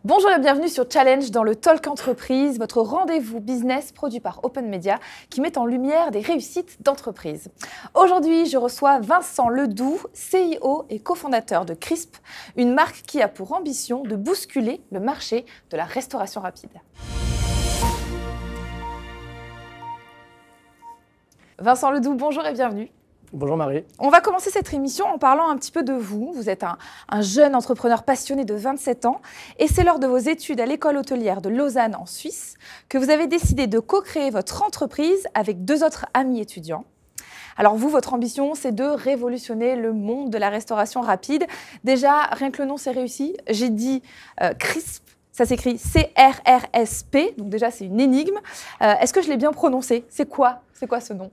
Bonjour et bienvenue sur Challenge dans le Talk Entreprise, votre rendez-vous business produit par Open Media qui met en lumière des réussites d'entreprise. Aujourd'hui, je reçois Vincent Ledoux, CIO et cofondateur de Crisp, une marque qui a pour ambition de bousculer le marché de la restauration rapide. Vincent Ledoux, bonjour et bienvenue. Bonjour Marie. On va commencer cette émission en parlant un petit peu de vous. Vous êtes un jeune entrepreneur passionné de 27 ans et c'est lors de vos études à l'école hôtelière de Lausanne en Suisse que vous avez décidé de co-créer votre entreprise avec deux autres amis étudiants. Alors vous, votre ambition, c'est de révolutionner le monde de la restauration rapide. Déjà, rien que le nom, c'est réussi. J'ai dit Crisp. Ça s'écrit C-R-R-S-P, donc déjà c'est une énigme. Est-ce que je l'ai bien prononcé? C'est quoi ce nom?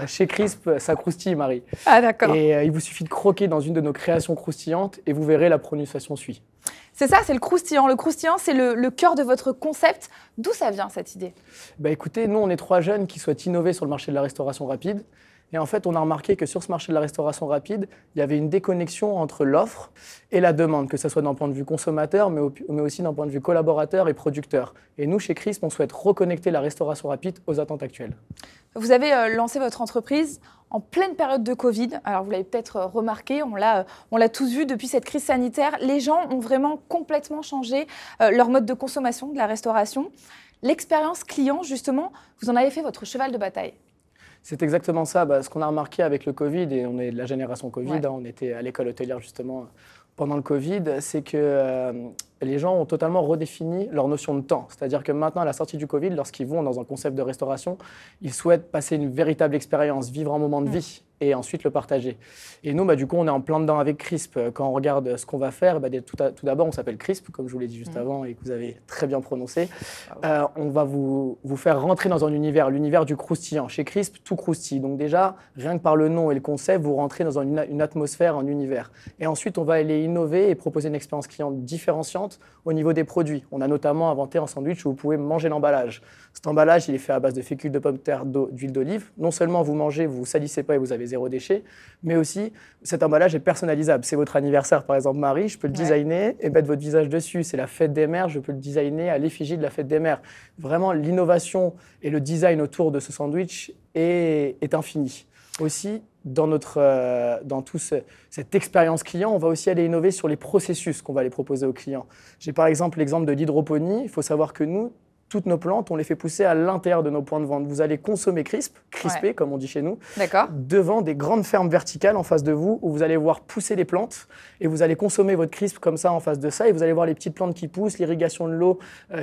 Chez Crisp, ça croustille Marie. Ah d'accord. Et il vous suffit de croquer dans une de nos créations croustillantes et vous verrez, la prononciation suit. C'est ça, c'est le croustillant. Le croustillant, c'est le cœur de votre concept. D'où ça vient cette idée? Écoutez, nous on est trois jeunes qui souhaitent innover sur le marché de la restauration rapide. Et en fait, on a remarqué que sur ce marché de la restauration rapide, il y avait une déconnexion entre l'offre et la demande, que ce soit d'un point de vue consommateur, mais aussi d'un point de vue collaborateur et producteur. Et nous, chez Crisp, on souhaite reconnecter la restauration rapide aux attentes actuelles. Vous avez lancé votre entreprise en pleine période de Covid. Alors, vous l'avez peut-être remarqué, on l'a tous vu depuis cette crise sanitaire. Les gens ont vraiment complètement changé leur mode de consommation de la restauration. L'expérience client, justement, vous en avez fait votre cheval de bataille. C'est exactement ça. Ce qu'on a remarqué avec le Covid, et on est de la génération Covid, Ouais. on était à l'école hôtelière justement pendant le Covid, c'est que les gens ont totalement redéfini leur notion de temps. C'est-à-dire que maintenant, à la sortie du Covid, lorsqu'ils vont dans un concept de restauration, ils souhaitent passer une véritable expérience, vivre un moment de vie et ensuite le partager. Et nous, du coup, on est en plein dedans avec Crisp. Quand on regarde ce qu'on va faire, tout d'abord, on s'appelle Crisp, comme je vous l'ai dit juste avant et que vous avez très bien prononcé. On va vous faire rentrer dans un univers, l'univers du croustillant. Chez Crisp, tout croustille. Donc déjà, rien que par le nom et le concept, vous rentrez dans une atmosphère, un univers. Et ensuite, on va aller innover et proposer une expérience client différenciante au niveau des produits. On a notamment inventé un sandwich où vous pouvez manger l'emballage. Cet emballage, il est fait à base de fécule de pommes de terre, d'eau, d'huile d'olive. Non seulement vous mangez, vous ne vous salissez pas et vous avez zéro déchet, mais aussi cet emballage est personnalisable. C'est votre anniversaire, par exemple, Marie, je peux le designer et mettre votre visage dessus. C'est la fête des mères, je peux le designer à l'effigie de la fête des mères. Vraiment, l'innovation et le design autour de ce sandwich est infini. Aussi, dans cette expérience client, on va aussi aller innover sur les processus qu'on va aller proposer aux clients. J'ai par exemple l'exemple de l'hydroponie. Il faut savoir que nous, toutes nos plantes, on les fait pousser à l'intérieur de nos points de vente. Vous allez consommer crispé, comme on dit chez nous, devant des grandes fermes verticales en face de vous, où vous allez voir pousser les plantes et vous allez consommer votre crisp comme ça en face de ça et vous allez voir les petites plantes qui poussent, l'irrigation de l'eau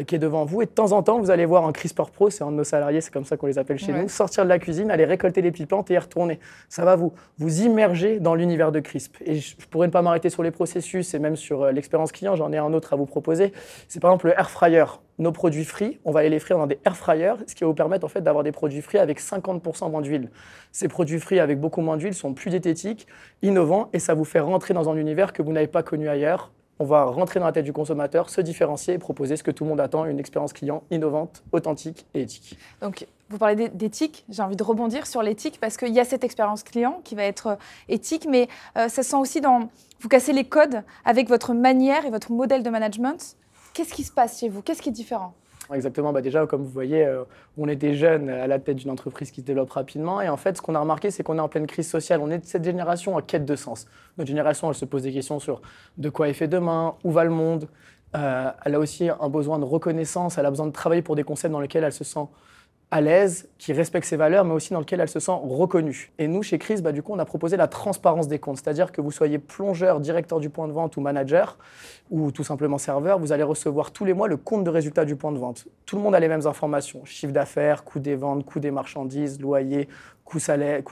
qui est devant vous et de temps en temps, vous allez voir un crisper pro, c'est un de nos salariés, c'est comme ça qu'on les appelle chez nous, sortir de la cuisine, aller récolter les petites plantes et y retourner. Ça va vous immerger dans l'univers de Crisp. Et je pourrais ne pas m'arrêter sur les processus et même sur l'expérience client, j'en ai un autre à vous proposer. C'est par exemple le air fryer. Nos produits frits, on va aller les frire dans des air fryers, ce qui va vous permettre en fait d'avoir des produits frits avec 50% moins d'huile. Ces produits frits avec beaucoup moins d'huile sont plus diététiques, innovants et ça vous fait rentrer dans un univers que vous n'avez pas connu ailleurs. On va rentrer dans la tête du consommateur, se différencier et proposer ce que tout le monde attend, une expérience client innovante, authentique et éthique. Donc, vous parlez d'éthique, j'ai envie de rebondir sur l'éthique parce qu'il y a cette expérience client qui va être éthique, mais ça se sent aussi dans... Vous cassez les codes avec votre manière et votre modèle de management. Qu'est-ce qui se passe chez vous? Qu'est-ce qui est différent? Exactement, déjà comme vous voyez, on est des jeunes à la tête d'une entreprise qui se développe rapidement et en fait ce qu'on a remarqué c'est qu'on est en pleine crise sociale, on est de cette génération en quête de sens. Notre génération elle se pose des questions sur de quoi est fait demain, où va le monde, elle a aussi un besoin de reconnaissance, elle a besoin de travailler pour des concepts dans lesquels elle se sent à l'aise, qui respecte ses valeurs, mais aussi dans lequel elle se sent reconnue. Et nous, chez Crisp, du coup, on a proposé la transparence des comptes, c'est-à-dire que vous soyez plongeur, directeur du point de vente ou manager, ou tout simplement serveur, vous allez recevoir tous les mois le compte de résultat du point de vente. Tout le monde a les mêmes informations, chiffre d'affaires, coût des ventes, coût des marchandises, loyer, coût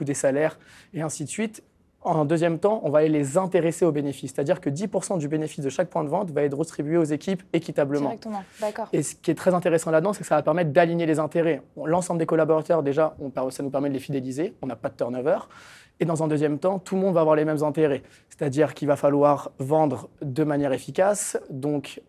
des salaires, et ainsi de suite. En deuxième temps, on va aller les intéresser aux bénéfices, c'est-à-dire que 10% du bénéfice de chaque point de vente va être redistribué aux équipes équitablement. Directement, d'accord. Et ce qui est très intéressant là-dedans, c'est que ça va permettre d'aligner les intérêts. L'ensemble des collaborateurs, déjà, ça nous permet de les fidéliser, on n'a pas de turnover. Et dans un deuxième temps, tout le monde va avoir les mêmes intérêts. C'est-à-dire qu'il va falloir vendre de manière efficace, donc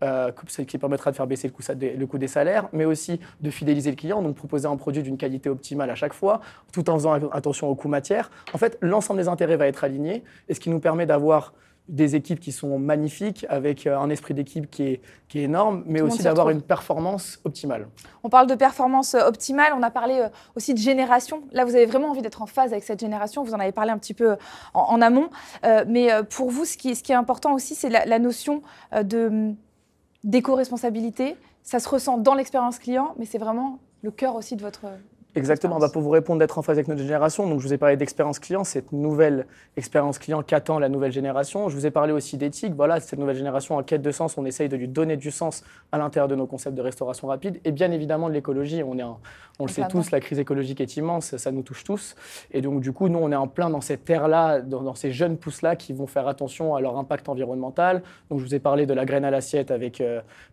ce qui permettra de faire baisser le coût des salaires, mais aussi de fidéliser le client, donc proposer un produit d'une qualité optimale à chaque fois, tout en faisant attention aux coûts matières. En fait, l'ensemble des intérêts va être aligné, et ce qui nous permet d'avoir des équipes qui sont magnifiques, avec un esprit d'équipe qui est énorme, mais aussi d'avoir une performance optimale. On parle de performance optimale, on a parlé aussi de génération. Là, vous avez vraiment envie d'être en phase avec cette génération, vous en avez parlé un petit peu en amont. Mais pour vous, ce qui est important aussi, c'est la notion d'éco-responsabilité. Ça se ressent dans l'expérience client, mais c'est vraiment le cœur aussi de votre... Exactement, pour vous répondre d'être en phase avec notre génération, donc je vous ai parlé d'expérience client, cette nouvelle expérience client qu'attend la nouvelle génération. Je vous ai parlé aussi d'éthique, voilà, cette nouvelle génération en quête de sens, on essaye de lui donner du sens à l'intérieur de nos concepts de restauration rapide et bien évidemment de l'écologie. On le sait tous, la crise écologique est immense, ça nous touche tous. Et donc du coup, nous on est en plein dans cette ère-là, dans ces jeunes pousses-là qui vont faire attention à leur impact environnemental. Donc je vous ai parlé de la graine à l'assiette avec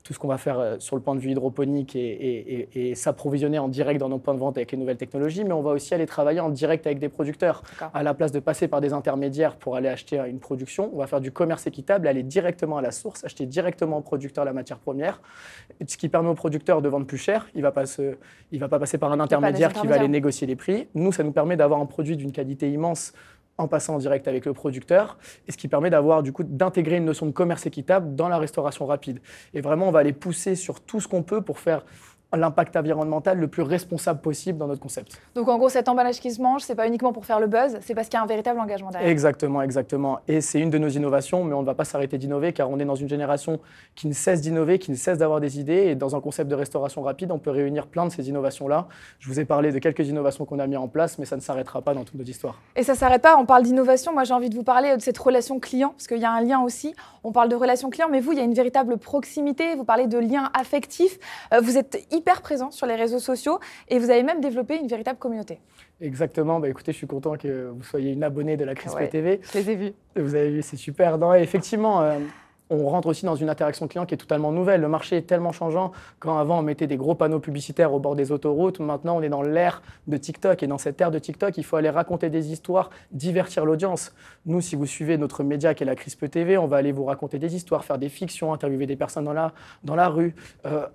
tout ce qu'on va faire sur le point de vue hydroponique et s'approvisionner en direct dans nos points de vente avec les nouvelles technologies, mais on va aussi aller travailler en direct avec des producteurs. À la place de passer par des intermédiaires pour aller acheter une production, on va faire du commerce équitable, aller directement à la source, acheter directement au producteur la matière première, ce qui permet au producteur de vendre plus cher. Il ne va pas passer par un intermédiaire qui va aller négocier les prix. Nous, ça nous permet d'avoir un produit d'une qualité immense en passant en direct avec le producteur, et ce qui permet d'avoir du coup d'intégrer une notion de commerce équitable dans la restauration rapide. Et vraiment, on va aller pousser sur tout ce qu'on peut pour faire l'impact environnemental le plus responsable possible dans notre concept. Donc en gros, cet emballage qui se mange, c'est pas uniquement pour faire le buzz, c'est parce qu'il y a un véritable engagement derrière. Exactement, exactement. Et c'est une de nos innovations, mais on ne va pas s'arrêter d'innover car on est dans une génération qui ne cesse d'innover, qui ne cesse d'avoir des idées. Et dans un concept de restauration rapide, on peut réunir plein de ces innovations-là. Je vous ai parlé de quelques innovations qu'on a mises en place, mais ça ne s'arrêtera pas dans toute notre histoire. Et ça ne s'arrête pas, on parle d'innovation. Moi, j'ai envie de vous parler de cette relation client, parce qu'il y a un lien aussi. On parle de relation client, mais vous, il y a une véritable proximité. Vous parlez de lien affectif. Vous êtes hyper présent sur les réseaux sociaux et vous avez même développé une véritable communauté. Exactement. Écoutez, je suis content que vous soyez une abonnée de la Crisp TV. Je les ai vus. Vous avez vu, c'est super. Non, effectivement, on rentre aussi dans une interaction client qui est totalement nouvelle. Le marché est tellement changeant. Quand avant, on mettait des gros panneaux publicitaires au bord des autoroutes, maintenant, on est dans l'ère de TikTok. Et dans cette ère de TikTok, il faut aller raconter des histoires, divertir l'audience. Nous, si vous suivez notre média qui est la Crisp TV, on va aller vous raconter des histoires, faire des fictions, interviewer des personnes dans la rue,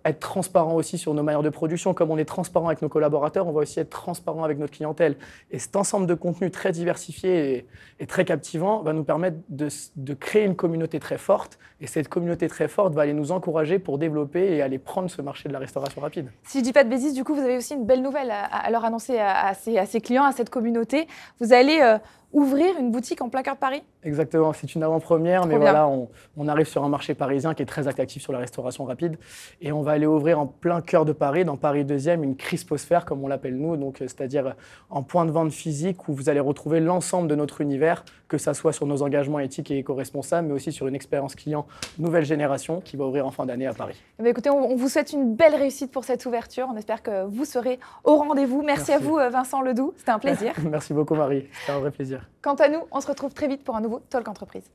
être transparent aussi sur nos manières de production. Comme on est transparent avec nos collaborateurs, on va aussi être transparent avec notre clientèle. Et cet ensemble de contenus très diversifiés et très captivants va nous permettre de créer une communauté très forte. Et cette communauté très forte va aller nous encourager pour développer et aller prendre ce marché de la restauration rapide. Si je ne dis pas de bêtises, du coup, vous avez aussi une belle nouvelle à leur annoncer à ces clients, à cette communauté. Vous allez ouvrir une boutique en plein cœur de Paris? Exactement, c'est une avant-première, mais voilà, on arrive sur un marché parisien qui est très attractif sur la restauration rapide et on va aller ouvrir en plein cœur de Paris, dans Paris 2e, une crisposphère comme on l'appelle nous, donc c'est-à-dire en point de vente physique où vous allez retrouver l'ensemble de notre univers, que ça soit sur nos engagements éthiques et éco-responsables, mais aussi sur une expérience client nouvelle génération qui va ouvrir en fin d'année à Paris. Écoutez, on vous souhaite une belle réussite pour cette ouverture, on espère que vous serez au rendez-vous. Merci à vous Vincent Ledoux, c'était un plaisir. Merci beaucoup Marie, c'était un vrai plaisir. Quant à nous, on se retrouve très vite pour un nouveau Talk Entreprise.